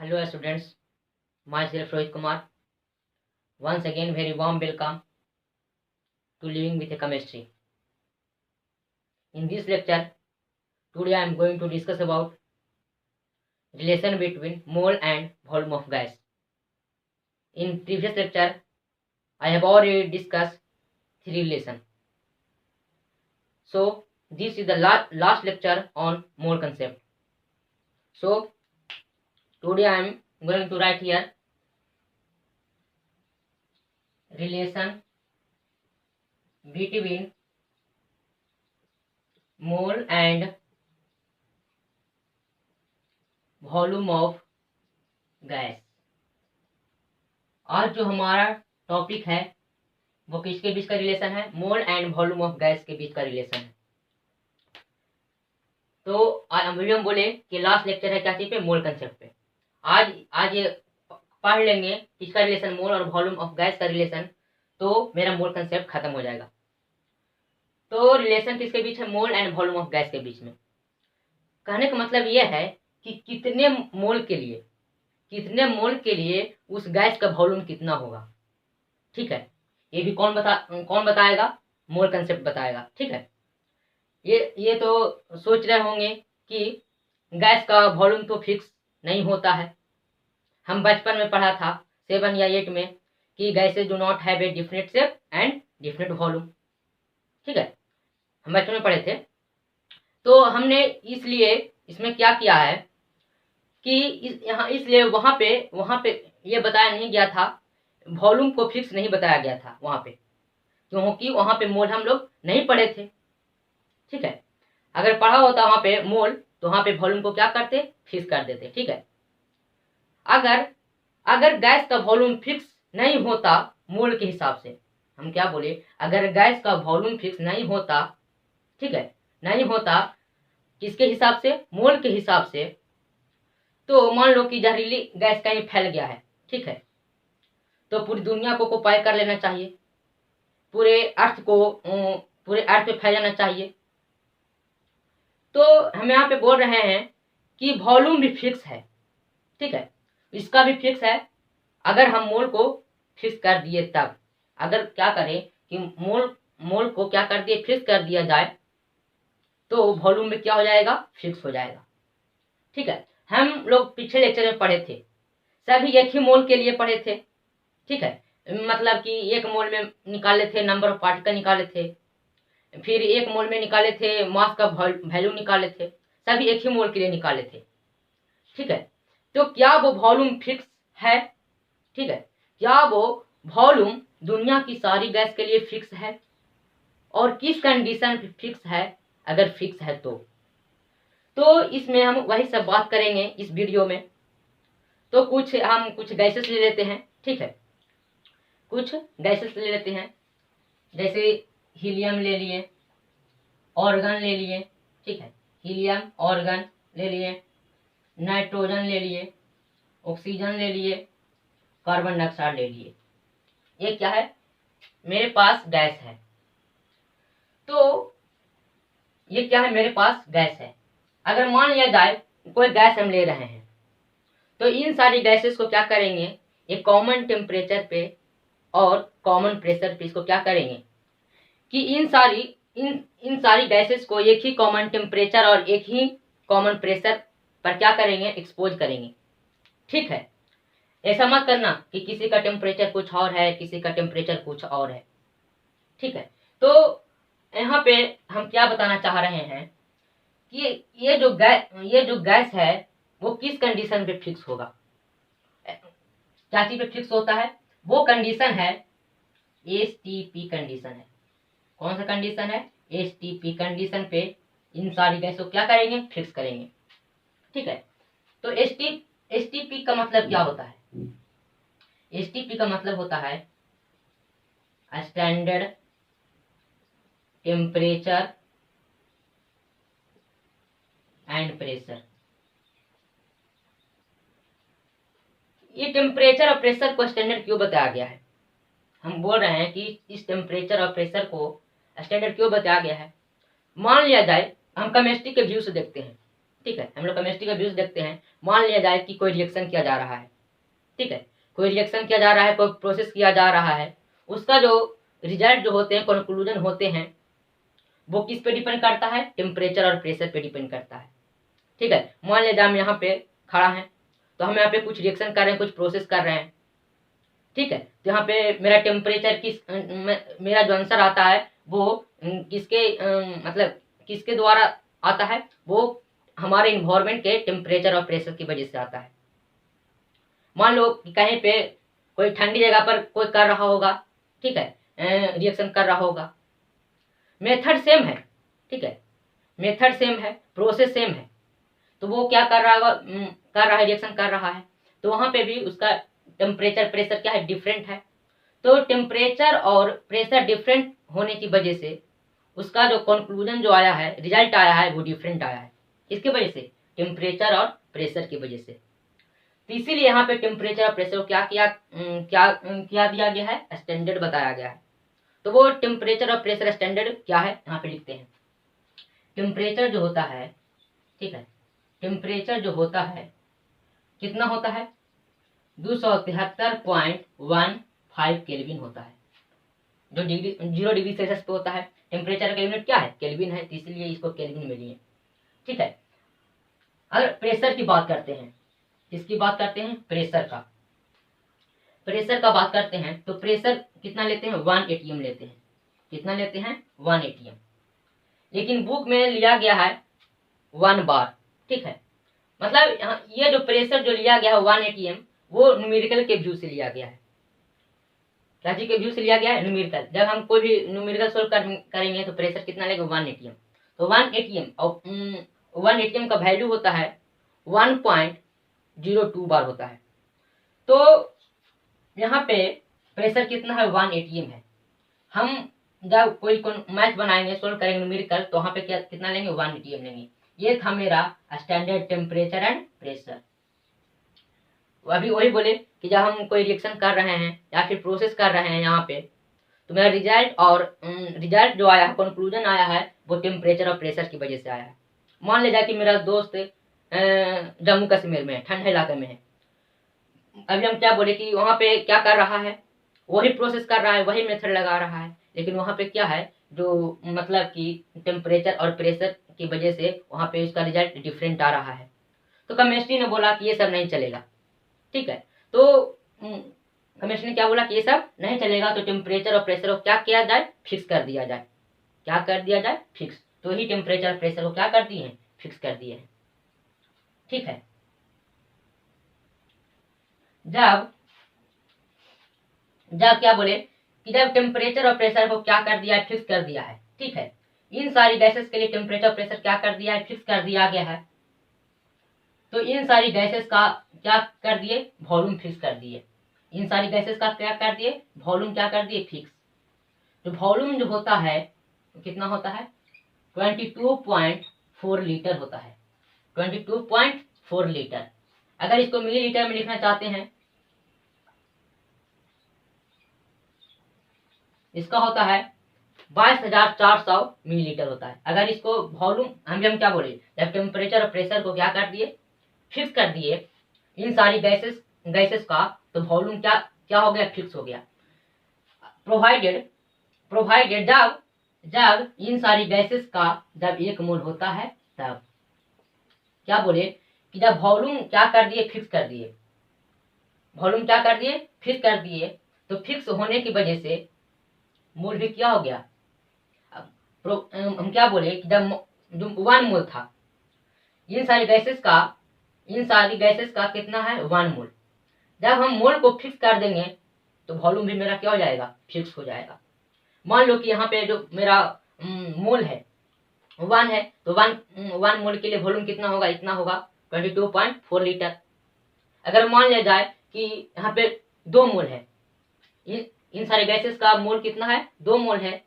Hello students, myself Rohit Kumar. Once again very warm welcome to Living with a Chemistry. In this lecture, today I am going to discuss about relation between mole and volume of gas. In previous lecture, I have already discussed three relations. So this is the last lecture on mole concept. So today I am going to write here relation between mole and volume of gas. आज जो हमारा topic है वो किसके बीच का relation है? Mole and volume of gas के बीच का रिलेशन है। तो अभी हम बोले कि लास्ट लेक्चर है क्या चीज पे? मोल कंसेप्ट पे। आज ये पढ़ लेंगे किसका रिलेशन, मोल और वॉल्यूम ऑफ गैस का रिलेशन, तो मेरा मोल कंसेप्ट खत्म हो जाएगा। तो रिलेशन किसके बीच है? Mole and volume of gas के बीच में। कहने का मतलब यह है कि कितने मोल के लिए उस गैस का वॉल्यूम कितना होगा। ठीक है, ये भी कौन बताएगा? मोल कंसेप्ट बताएगा। ठीक है, ये तो सोच रहे होंगे कि गैस का वॉल्यूम तो फिक्स नहीं होता है। हम बचपन में पढ़ा था 7 या 8 में कि gases do not have a different shape and different volume. ठीक है, हम बचपन में पढ़े थे। तो हमने इसलिए इसमें क्या किया है कि इसलिए वहां पे ये बताया नहीं गया था, वॉल्यूम को फिक्स नहीं बताया गया था वहां पे, क्योंकि वहां पे मोल हम लोग नहीं पढ़े थे। ठीक है, अगर पढ़ा होता वहां पे मोल तो वहां पे वॉल्यूम को क्या करते? फिक्स कर देते। ठीक है, अगर गैस का वॉल्यूम फिक्स नहीं होता मोल के हिसाब से, हम क्या बोले, अगर गैस का वॉल्यूम फिक्स नहीं होता, ठीक है, नहीं होता किसके हिसाब से? मोल के हिसाब से, तो मान लो कि जहरीली गैस कहीं फैल गया है। ठीक है, तो पूरी दुनिया को ऑक्युपाई कर लेना चाहिए, पूरे अर्थ पे फैल जाना चाहिए। तो हम यहाँ पे बोल रहे हैं कि वॉल्यूम भी फिक्स है। ठीक है, इसका भी फिक्स है। अगर हम मोल को फिक्स कर दिए तब, अगर क्या करें कि मोल को क्या कर दिए? फिक्स कर दिया जाए तो वॉल्यूम में क्या हो जाएगा? फिक्स हो जाएगा। ठीक है, हम लोग पिछले लेक्चर में पढ़े थे, सभी एक ही मोल के लिए पढ़े थे। ठीक है, मतलब कि एक मोल में निकाले थे नंबर ऑफ पार्टिकल निकाले थे, फिर एक मोल में निकाले थे मास का वैल्यू निकाले थे, सभी एक ही मोल के लिए निकाले थे। ठीक है, तो क्या वो वॉल्यूम फिक्स है? ठीक है, क्या वो वॉल्यूम दुनिया की सारी गैस के लिए फिक्स है? और किस कंडीशन पे फिक्स है? अगर फिक्स है तो इसमें हम वही सब बात करेंगे इस वीडियो में। तो हम कुछ गैसेस ले लेते हैं। ठीक है, कुछ गैसेस ले लेते हैं, जैसे हीलियम ले लिए, ऑर्गन ले लिए। ठीक है, हीलियम, ऑर्गन ले लिए, नाइट्रोजन ले लिए, ऑक्सीजन ले लिए, कार्बन डाइऑक्साइड ले लिए। ये क्या है? मेरे पास गैस है। तो ये क्या है? मेरे पास गैस है। अगर मान लिया जाए कोई गैस हम ले रहे हैं, तो इन सारी गैसेस को क्या करेंगे? एक कॉमन टेम्परेचर पे और कॉमन प्रेशर पे इसको क्या करेंगे कि इन सारी गैसेस को एक ही कॉमन टेम्परेचर और एक ही कॉमन प्रेशर पर क्या करेंगे? एक्सपोज करेंगे। ठीक है, ऐसा मत करना कि किसी का टेम्परेचर कुछ और है, किसी का टेम्परेचर कुछ और है। ठीक है, तो यहाँ पे हम क्या बताना चाह रहे हैं कि ये जो गैस है वो किस कंडीशन पे फिक्स होगा? क्या चीज पे फिक्स होता है? वो कंडीशन है एसटीपी कंडीशन है। कौन सा कंडीशन है? एसटीपी कंडीशन पे इन सारी गैस को क्या करेंगे? फिक्स करेंगे। ठीक है, तो एसटीपी का मतलब क्या होता है? एसटीपी का मतलब होता है स्टैंडर्ड टेम्परेचर एंड प्रेशर। ये टेम्परेचर और प्रेशर को स्टैंडर्ड क्यों बताया गया है? हम बोल रहे हैं कि इस टेम्परेचर और प्रेशर को स्टैंडर्ड क्यों बताया गया है? मान लिया जाए, हम केमिस्ट्री के व्यू से देखते हैं ठीक है, हम लोग केमिस्ट्री का व्यूज देखते हैं। मान लिया जाए कि कोई रिएक्शन किया जा रहा है, ठीक है, कोई रिएक्शन किया जा रहा है, कोई प्रोसेस किया जा रहा है, उसका जो रिजल्ट जो होते हैं, कंक्लूजन होते हैं, वो किस पे डिपेंड करता है? टेम्परेचर और प्रेशर पे डिपेंड करता है। ठीक है, मान लिया जाए हम यहाँ पे खड़ा हैं, तो हम यहाँ पे कुछ रिएक्शन कर रहे हैं, कुछ प्रोसेस कर रहे हैं, ठीक है, तो यहाँ पे मेरा टेम्परेचर मेरा जो आंसर आता है वो किसके मतलब किसके द्वारा आता है? वो हमारे इन्वायरमेंट के टेम्परेचर और प्रेशर की वजह से आता है। मान लो कि कहीं पे कोई ठंडी जगह पर कोई कर रहा होगा, ठीक है, रिएक्शन कर रहा होगा, मेथड सेम है, ठीक है, मेथड सेम है, प्रोसेस सेम है, तो वो क्या कर रहा होगा? कर रहा है, रिएक्शन कर रहा है, तो वहां पे भी उसका टेम्परेचर प्रेशर क्या है? डिफरेंट है। तो टेम्परेचर और प्रेशर डिफरेंट होने की वजह से उसका जो कंक्लूजन जो आया है, रिजल्ट आया है, वो डिफरेंट आया है। इसकी वजह से, टेम्परेचर और प्रेशर की वजह से। तो इसीलिए यहाँ पे टेम्परेचर और प्रेशर को क्या दिया गया है? स्टैंडर्ड बताया गया है। तो वो टेम्परेचर और प्रेशर स्टैंडर्ड क्या है? यहाँ पे लिखते हैं। टेम्परेचर जो होता है, ठीक है, टेम्परेचर जो होता है कितना होता है? 273.15 केल्विन होता है, जो 0 डिग्री सेल्सियस पे होता है। टेम्परेचर का यूनिट क्या है? केल्विन है, तो इसलिए इसको केल्विन में लिए, ठीक है। अगर प्रेशर की बात करते हैं, किसकी बात करते हैं? प्रेशर का। प्रेशर का बात करते हैं तो प्रेशर कितना लेते हैं? 1 atm लेते हैं। कितना लेते हैं? 1 atm। लेकिन बुक में लिया गया है 1 बार, ठीक है। मतलब ये जो प्रेशर जो लिया गया है 1 atm, वो न्यूमेरिकल के व्यू से लिया गया है। क्या चीज के व्यू से लिया गया है? न्यूमेरिकल। जब हम कोई भी न्यूमेरिकल सोल्व करेंगे तो प्रेशर कितना लेगा? 1 atm। तो 1 atm और 1 atm का वैल्यू होता है 1.02 बार होता है। तो यहाँ पे प्रेशर कितना है? 1 atm है। हम जब कोई मैथ बनाएंगे, सोल्व करेंगे न्यूमेरिकल, तो वहां पे क्या कितना लेंगे? 1 atm लेंगे। ये था मेरा स्टैंडर्ड टेम्परेचर एंड प्रेशर। अभी वही बोले कि जब हम कोई रिएक्शन कर रहे हैं या फिर प्रोसेस कर रहे हैं यहाँ पे, तो मेरा रिजल्ट और रिजल्ट जो आया है, कंक्लूजन आया है, वो टेम्परेचर और प्रेशर की वजह से आया है। मान ले जाए कि मेरा दोस्त जम्मू कश्मीर में है, ठंडे इलाके में है। अभी हम क्या बोले कि वहाँ पे क्या कर रहा है? वही प्रोसेस कर रहा है, वही मेथड लगा रहा है, लेकिन वहाँ पे क्या है, जो मतलब कि टेम्परेचर और प्रेशर की वजह से वहाँ पे उसका रिजल्ट डिफरेंट आ रहा है। तो केमिस्ट्री ने बोला कि ये सब नहीं चलेगा, ठीक है। तो केमिस्ट्री ने क्या बोला कि ये सब नहीं चलेगा, तो टेम्परेचर और प्रेशर को क्या किया जाए? फिक्स कर दिया जाए। क्या कर दिया जाए? फिक्स। तो ही टेम्परेचर और प्रेशर को क्या कर दिए हैं? फिक्स कर दिए हैं, ठीक है। जब क्या बोले कि जब टेम्परेचर और प्रेशर को क्या कर दिया है? फिक्स कर दिया है, ठीक है। इन सारी गैसेस के लिए टेम्परेचर प्रेशर क्या कर दिया है? फिक्स कर दिया गया है। तो इन सारी गैसेस का क्या कर दिए? वॉल्यूम फिक्स कर दिए। इन सारी गैसेस का क्या कर दिए? वॉल्यूम क्या कर दिए? फिक्स। तो वॉल्यूम जो होता है कितना होता है? 22.4 लीटर होता है। 22.4 लीटर। अगर इसको मिलीलीटर में लिखना चाहते हैं, इसका होता है 22,400 मिलीलीटर होता है। अगर इसको वॉल्यूम हम क्या बोले, जब टेम्परेचर और प्रेशर को क्या कर दिए? फिक्स कर दिए इन सारी गैसेस का, तो वॉल्यूम क्या क्या हो गया? फिक्स हो गया। प्रोवाइडेड जब इन सारी गैसेस का जब 1 मोल होता है, तब क्या बोले कि जब वॉल्यूम क्या कर दिए? फिक्स कर दिए। वॉल्यूम क्या कर दिए? फिक्स कर दिए। तो फिक्स होने की वजह से मोल भी क्या हो गया? हम क्या बोले कि जब जो 1 मोल था, इन सारी गैसेस का कितना है? 1 मोल। जब हम मोल को फिक्स कर देंगे तो वॉल्यूम भी मेरा क्या हो जाएगा? फिक्स हो जाएगा। मान लो कि यहाँ पे जो मेरा मोल है 1 है, तो 1 मोल के लिए वॉल्यूम कितना होगा? इतना होगा, 22.4 लीटर। अगर मान लिया जाए कि यहाँ पे 2 मोल है, इन सारे गैसेस का मोल कितना है? 2 मोल है,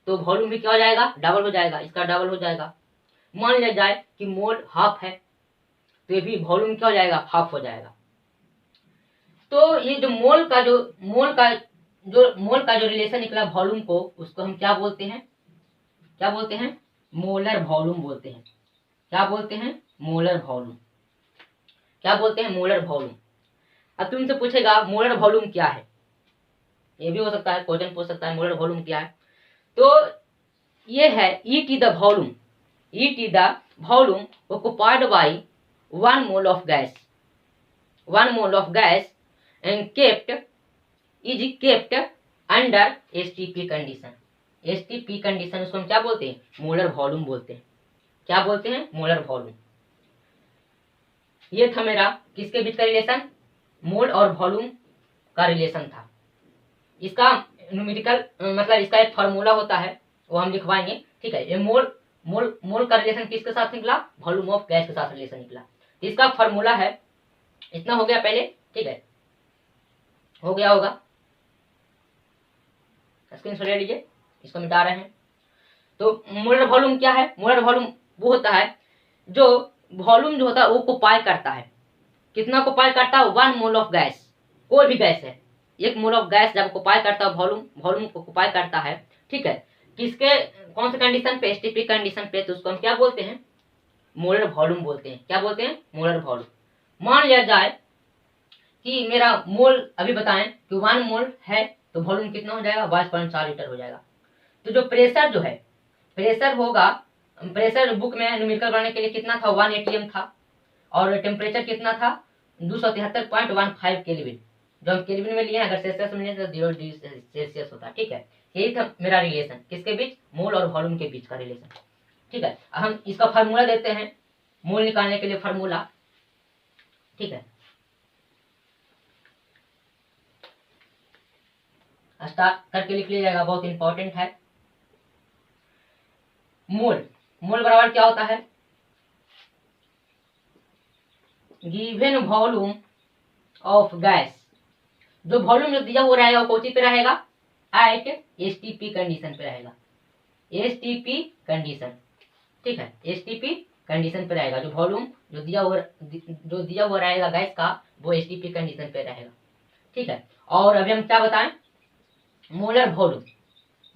तो वॉल्यूम भी क्या हो जाएगा? डबल हो जाएगा, इसका डबल हो जाएगा। मान लिया जाए कि मोल हाफ है, तो ये भी वॉल्यूम क्या हो जाएगा? हाफ हो जाएगा। तो ये जो मोल का जो रिलेशन निकला वॉल्यूम को, उसको हम क्या बोलते हैं? क्या बोलते हैं? मोलर वॉल्यूम बोलते हैं। क्या बोलते हैं? Molar volume. क्या बोलते हैं? Molar volume. अब तुमसे पूछेगा मोलर वॉल्यूम क्या है, ये भी हो सकता है, क्वेश्चन पूछ सकता है मोलर वॉल्यूम क्या है। तो ये है E T the volume, E T the volume occupied by 1 mole of gas, 1 mole of gas and is kept under STP condition। STP condition उसको हम क्या बोलते हैं? मोलर वॉल्यूम बोलते हैं। क्या बोलते हैं? Molar volume. ये था मेरा किसके बीच का रिलेशन? मोल और वॉल्यूम का रिलेशन था। इसका न्यूमेरिकल मतलब इसका एक फार्मूला होता है, वो हम लिखवाएंगे, ठीक है। ये मोल का रिलेशन किसके साथ निकला? वॉल्यूम ऑफ गैस के साथ रिलेशन निकला। इसका फार्मूला है, इतना हो गया पहले, ठीक है, हो गया होगा, स्क्रीनशॉट ले लीजिए, इसको मिटा रहे हैं। तो मोलर वॉल्यूम क्या है? मोलर वॉल्यूम वो होता है जो वॉल्यूम जो होता है वो ऑक्युपाई करता है। कितना ऑक्युपाई करता है? 1 मोल ऑफ गैस, कोई भी गैस है, 1 मोल ऑफ गैस जब ऑक्युपाई करता है, वॉल्यूम ऑक्युपाई करता है, ठीक है, किसके कौन से कंडीशन पे? एसटीपी कंडीशन पे। तो उसको हम क्या बोलते हैं? मोलर वॉल्यूम बोलते हैं। क्या बोलते हैं? Molar volume. मान लिया जाए कि मेरा मोल अभी बताएं कि 1 मोल है, तो वॉल्यूम कितना हो जाएगा? 22.4 लीटर हो जाएगा। तो जो प्रेशर जो है, प्रेशर होगा, प्रेशर बुक में न्यूमेरिकल बनाने के लिए कितना था? 1 atm था। और टेम्परेचर कितना था? 273.15 केल्विन, जो हम केल्विन में लिए हैं, अगर सेल्सियस में लिए तो 0 डिग्री सेल्सियस होता है, ठीक है। यही था मेरा रिलेशन, किसके बीच? मोल और वॉल्यूम के बीच का रिलेशन, ठीक है। हम इसका फार्मूला देते हैं, मोल निकालने के लिए फार्मूला, ठीक है। स्टार्ट करके लिख लिया जाएगा, बहुत इंपॉर्टेंट है। मोल, मोल बराबर क्या होता है? गिवन वॉल्यूम ऑफ गैस, जो वॉल्यूम जो दिया हुआ रहेगा वो कौन सी पे रहेगा? एट एसटीपी कंडीशन पे रहेगा, एसटीपी कंडीशन, ठीक है, एसटीपी कंडीशन पे रहेगा। जो वॉल्यूम जो दिया हुआ रहेगा गैस का, वो एसटीपी कंडीशन पे रहेगा, ठीक है। और अभी हम क्या बताएं? मोलर वॉल्यूम,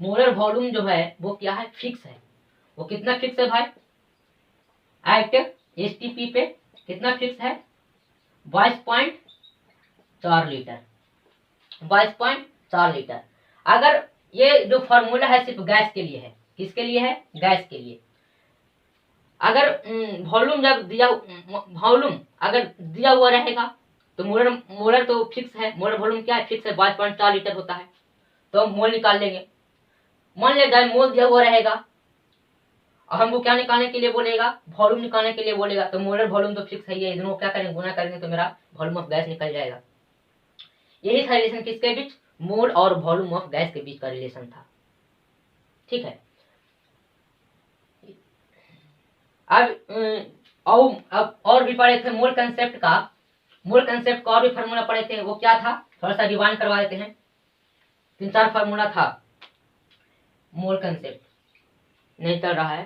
मोलर वॉल्यूम जो है वो क्या है? फिक्स है। वो कितना फिक्स है भाई? एट एसटीपी पे कितना फिक्स है? 22.4 लीटर, 22.4 लीटर। अगर ये जो फॉर्मूला है सिर्फ गैस के लिए है, किसके लिए है? गैस के लिए। अगर वॉल्यूम जब दिया, वॉल्यूम अगर दिया हुआ रहेगा तो मोलर तो फिक्स है, मोलर वॉल्यूम क्या है? फिक्स है, 22.4 लीटर होता है। तो हम मोल निकाल लेंगे। मान लिया जाए मोल दिया हुआ रहेगा और हमको क्या निकालने के लिए बोलेगा? वॉल्यूम निकालने के लिए बोलेगा। तो मोलर वॉल्यूम तो फिक्स है, ये दोनों क्या करेंगे? गुना करेंगे तो मेरा वॉल्यूम ऑफ गैस निकल जाएगा। यही था रिलेशन किसके बीच? मोल और वॉल्यूम ऑफ गैस के बीच का रिलेशन था, ठीक है। अब और भी पढ़े थे मोल कंसेप्ट का, मोल कंसेप्ट का और भी फार्मूला पढ़े थे। वो क्या था? थोड़ा सा रिवाइंड करवा देते हैं। 3-4 फार्मूला था मोल कंसेप्ट, नहीं चल रहा है,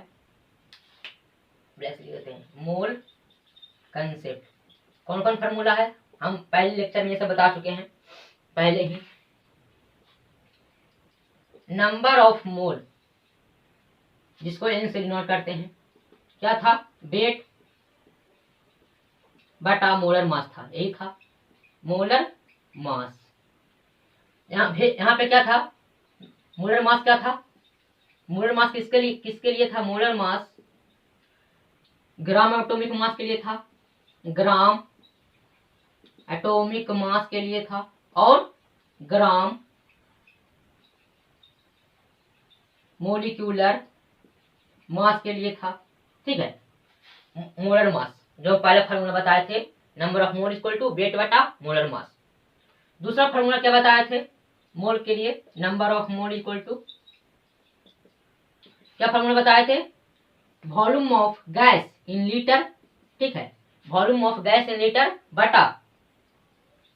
ब्लैक लिख देते हैं। मोल कंसेप्ट कौन कौन फार्मूला है? हम पहले लेक्चर में ये सब बता चुके हैं पहले ही। नंबर ऑफ मोल, जिसको एन से डिनोट करते हैं, क्या था? वेट बटा मोलर मास था, यही था मोलर मास। यहाँ पे क्या था? मोलर मास क्या था? मोलर मास किसके लिए था? Molar mass gram atomic mass के लिए था, ग्राम एटॉमिक मास के लिए था, और ग्राम मोलिक्यूलर मास के लिए था, ठीक है। मोलर मास जो पहले फार्मूला बताए थे, number of mole equal to weight बटा मोलर मास। दूसरा फार्मूला क्या बताए थे मोल के लिए? Number of mole equal to, क्या फार्मूला बताए थे? Volume of gas in litre, ठीक है, volume of gas in litre बटा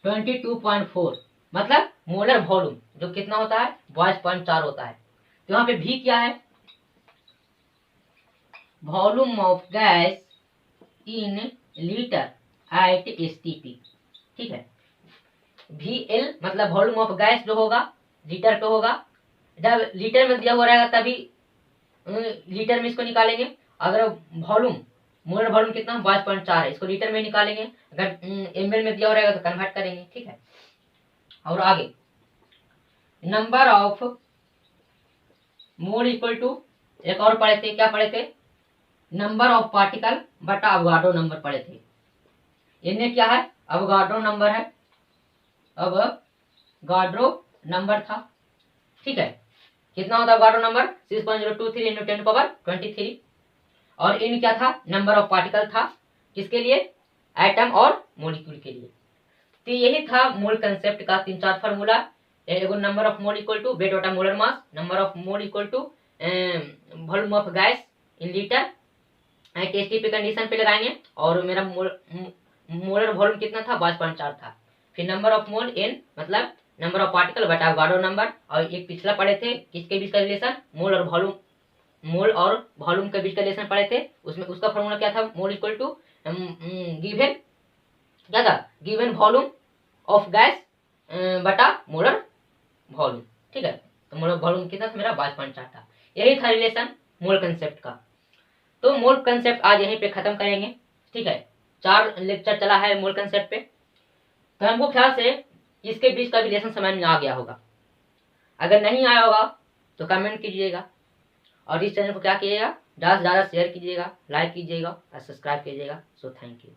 22.4, मतलब मोलर वॉल्यूम जो कितना होता है? 22.4 होता है। तो यहाँ पे भी क्या है? Volume of gas in litre at STP, ठीक है। VL मतलब वॉल्यूम ऑफ गैस जो होगा लीटर पे होगा, जब लीटर में दिया हुआ रहेगा तभी लीटर में इसको निकालेंगे। अगर वॉल्यूम मोलर वॉल्यूम कितना 22.4 है, इसको लीटर में निकालेंगे, अगर ml में दिया हो रहेगा तो कन्वर्ट करेंगे, ठीक है। और आगे number of mole equal to, एक और पढ़े थे, क्या पढ़े थे, नंबर ऑफ पार्टिकल बटा अवगाड्रो नंबर पढ़े थे। इनने क्या है, अवगाड्रो नंबर है, अवगाड्रो नंबर था, ठीक है। कितना होता है अवगाड्रो नंबर 6.023 इंटू 10⁻23। और इन क्या था, नंबर ऑफ पार्टिकल था, किसके लिए, एटम और मॉलिक्यूल के लिए। तो यही था मोल कंसेप्ट का 3-4 फार्मूला। एगो number of mole equal to weight बटा molar mass, number of mole equal to volume of gas in litre, टेस्टी पे कंडीशन पे लगाएंगे, और मेरा मोलर वॉल्यूम कितना था 22.4 था। फिर नंबर ऑफ मोल एन मतलब नंबर ऑफ पार्टिकल बटा अवगाड्रो नंबर, और एक पिछला पढ़े थे किसके बीच का रिलेशन, मोल और वॉल्यूम, मोल और वॉल्यूम के बीच का रिलेशन पढ़े थे, उसमें उसका फॉर्मूला क्या था, मोल इक्वल टू गिवन क्या था, गिवन वॉल्यूम ऑफ गैस बटा मोलर वॉल्यूम, ठीक है। तो मोलर वॉल्यूम कितना था मेरा 22.4 था। यही था रिलेशन मोल कंसेप्ट का। तो मोल कंसेप्ट आज यहीं पे खत्म करेंगे, ठीक है। 4 लेक्चर चला है मोल कंसेप्ट पे, तो हमको ख्याल से इसके बीच का रिलेशन समझ में आ गया होगा। अगर नहीं आया होगा तो कमेंट कीजिएगा, और इस चैनल को क्या कीजिएगा, ज़्यादा से ज़्यादा शेयर कीजिएगा, लाइक कीजिएगा और सब्सक्राइब कीजिएगा। So thank you.